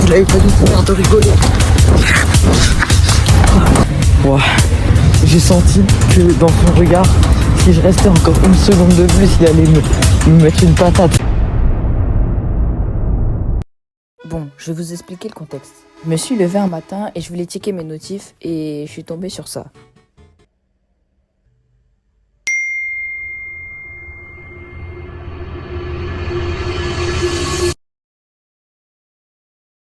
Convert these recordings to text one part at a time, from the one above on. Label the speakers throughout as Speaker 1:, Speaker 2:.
Speaker 1: Il avait pas du tout l'air de rigoler. Wow. J'ai senti que dans son regard, si je restais encore une seconde de plus, il allait me mettre une patate.
Speaker 2: Bon, je vais vous expliquer le contexte. Je me suis levé un matin et je voulais checker mes notifs et je suis tombé sur ça.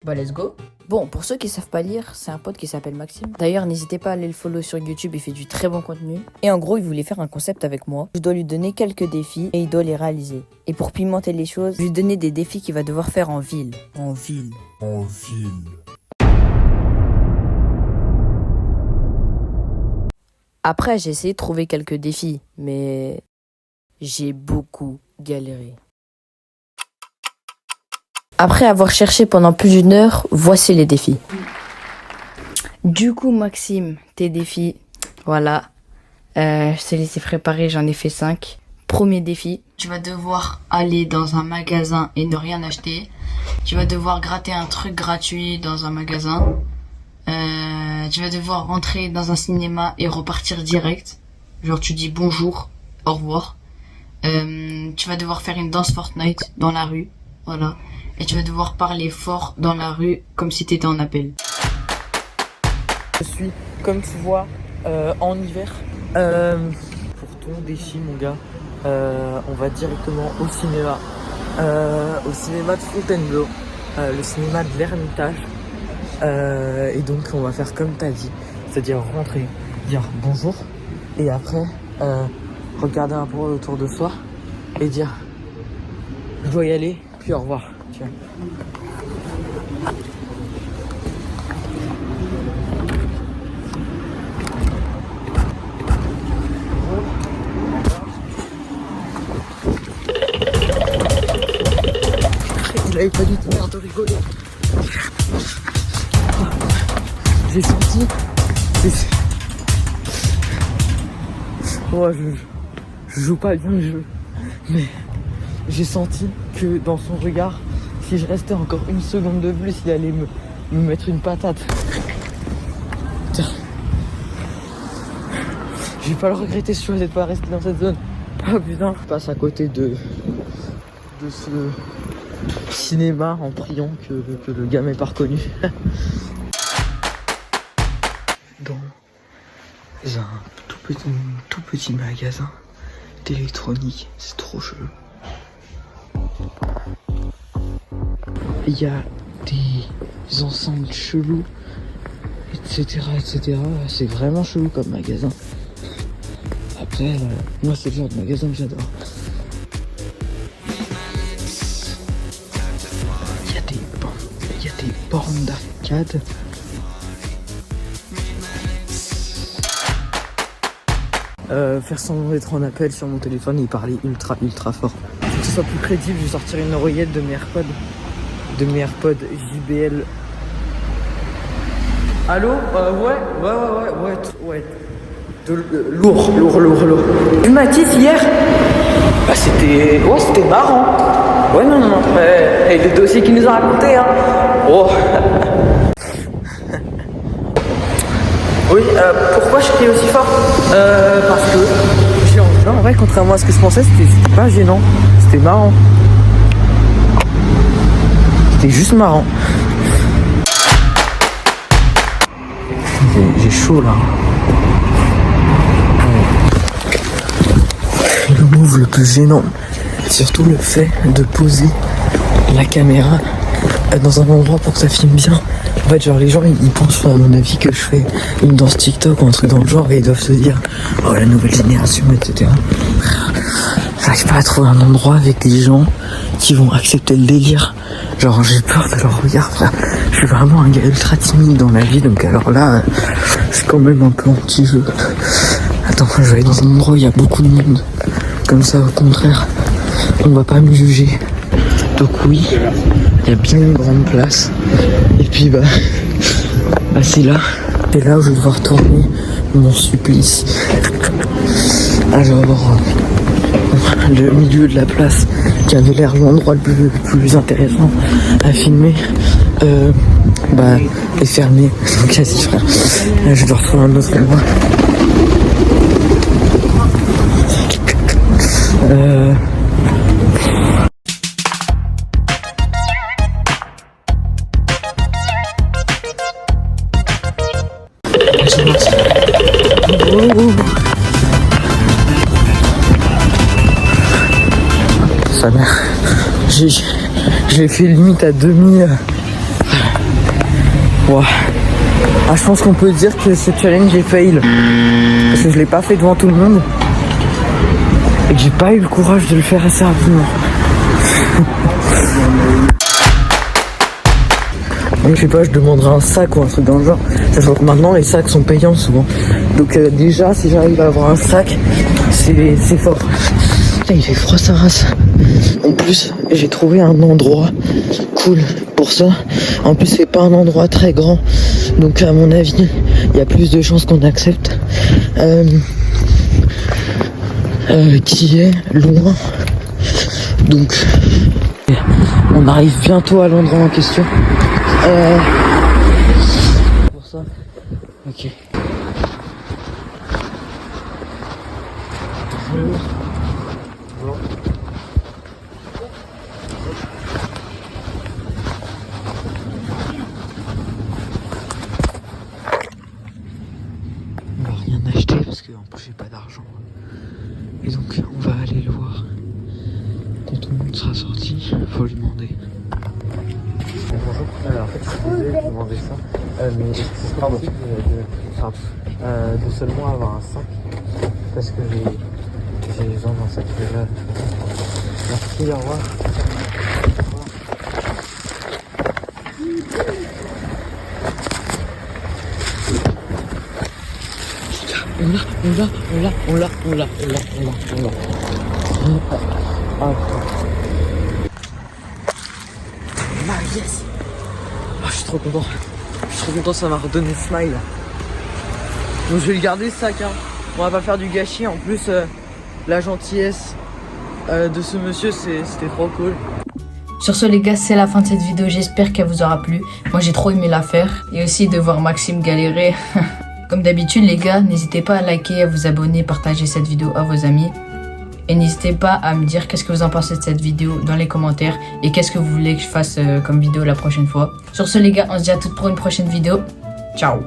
Speaker 2: Bah let's go. Bon, pour ceux qui savent pas lire, c'est un pote qui s'appelle Maxime. D'ailleurs, n'hésitez pas à aller le follow sur YouTube, il fait du très bon contenu. Et en gros, il voulait faire un concept avec moi. Je dois lui donner quelques défis et il doit les réaliser. Et pour pimenter les choses, je lui donner des défis qu'il va devoir faire en ville.
Speaker 3: En ville.
Speaker 2: Après, j'ai essayé de trouver quelques défis, mais j'ai beaucoup galéré. Après avoir cherché pendant plus d'une heure, voici les défis. Du coup, Maxime, tes défis, voilà. Je t'ai laissé préparer, j'en ai fait 5. Premier défi, tu vas devoir aller dans un magasin et ne rien acheter. Tu vas devoir gratter un truc gratuit dans un magasin. Tu vas devoir rentrer dans un cinéma et repartir direct. Genre tu dis bonjour, au revoir. Tu vas devoir faire une danse Fortnite dans la rue, voilà. Et tu vas devoir parler fort dans la rue comme si t'étais en appel.
Speaker 1: Je suis, comme tu vois, en hiver. Pour ton défi, mon gars, on va directement au cinéma. Au cinéma de Fontainebleau, le cinéma de l'Ermitage. Et donc, on va faire comme t'as dit, c'est-à-dire rentrer, dire bonjour, et après, regarder un peu autour de soi et dire je dois y aller, puis au revoir. Tiens. Il avait pas du tout l'air de rigoler. J'ai senti. Ouais, je joue pas bien le jeu, mais j'ai senti que dans son regard, si je restais encore une seconde de plus, il allait me mettre une patate. Tiens. Je vais pas le regretter si je choisis de pas rester dans cette zone. Ah putain, je passe à côté de ce cinéma en priant que le gars m'ait pas reconnu. Dans un tout petit magasin d'électronique, c'est trop chelou. Il y a des enceintes cheloues, etc. C'est vraiment chelou comme magasin. Après, moi c'est le genre de magasin que j'adore. Il y a des bornes d'arcade. Faire semblant d'être en appel sur mon téléphone et parler ultra fort. Pour que ce soit plus crédible, je vais sortir une oreillette de mes AirPods JBL. Allô? Ouais. Lourd. Tu m'as dit hier? Bah c'était marrant. Ouais non. Et le dossier qu'il nous a raconté, hein. Oh. Oui, pourquoi je crie aussi fort? Parce que j'ai envie. Non, en vrai, contrairement à ce que je pensais, c'était pas gênant. C'était marrant. C'était juste marrant. J'ai chaud là. Le move le plus gênant, surtout le fait de poser la caméra dans un endroit pour que ça filme bien. En fait, genre les gens ils pensent à mon avis que je fais une danse TikTok ou un truc dans le genre et ils doivent se dire oh la nouvelle génération, etc. J'arrive pas à trouver un endroit avec des gens qui vont accepter le délire. Genre j'ai peur de leur regard, frère. Je suis vraiment un gars ultra timide dans la vie, donc alors là c'est quand même un peu anti-jeu. Attends, je vais aller dans un endroit où il y a beaucoup de monde. Comme ça au contraire, on va pas me juger. Donc oui, il y a bien une grande place. Et puis bah c'est là où je vais devoir tourner mon supplice. Alors le milieu de la place qui avait l'air l'endroit le plus intéressant à filmer, est fermé. Donc vas-y frère, je dois retrouver un autre endroit. Ça m'a... Je l'ai fait limite à demi. Wow. Ah, je pense qu'on peut dire que ce challenge est fail. Parce que je l'ai pas fait devant tout le monde. Et que j'ai pas eu le courage de le faire assez rapidement. Donc, je sais pas, je demanderai un sac ou un truc dans le genre. Sachant que maintenant les sacs sont payants souvent. Donc déjà si j'arrive à avoir un sac, c'est fort. Putain, il fait froid sa race. En plus j'ai trouvé un endroit cool pour ça. En plus c'est pas un endroit très grand. Donc à mon avis il y a plus de chances qu'on accepte. Qui est loin. Donc on arrive bientôt à l'endroit en question. Pour ça. Ok. On va rien acheter parce qu'en plus j'ai pas d'argent. Et donc on va aller le voir. Quand tout le monde sera sorti, faut lui demander. Bonjour, en fait je suis désolé de vous demander ça, mais est-ce que c'est possible de seulement avoir un sac? Parce que j'ai besoin d'un sac là. Merci, au revoir. On l'a. Ah yes. Oh, je suis trop content, ça m'a redonné smile. Donc je vais le garder ce sac, hein. On va pas faire du gâchis, en plus la gentillesse de ce monsieur c'était trop cool.
Speaker 2: Sur ce les gars, c'est la fin de cette vidéo, j'espère qu'elle vous aura plu. Moi j'ai trop aimé la faire et aussi de voir Maxime galérer. Comme d'habitude les gars, n'hésitez pas à liker, à vous abonner, partager cette vidéo à vos amis. Et n'hésitez pas à me dire qu'est-ce que vous en pensez de cette vidéo dans les commentaires. Et qu'est-ce que vous voulez que je fasse comme vidéo la prochaine fois. Sur ce les gars, on se dit à toutes pour une prochaine vidéo. Ciao.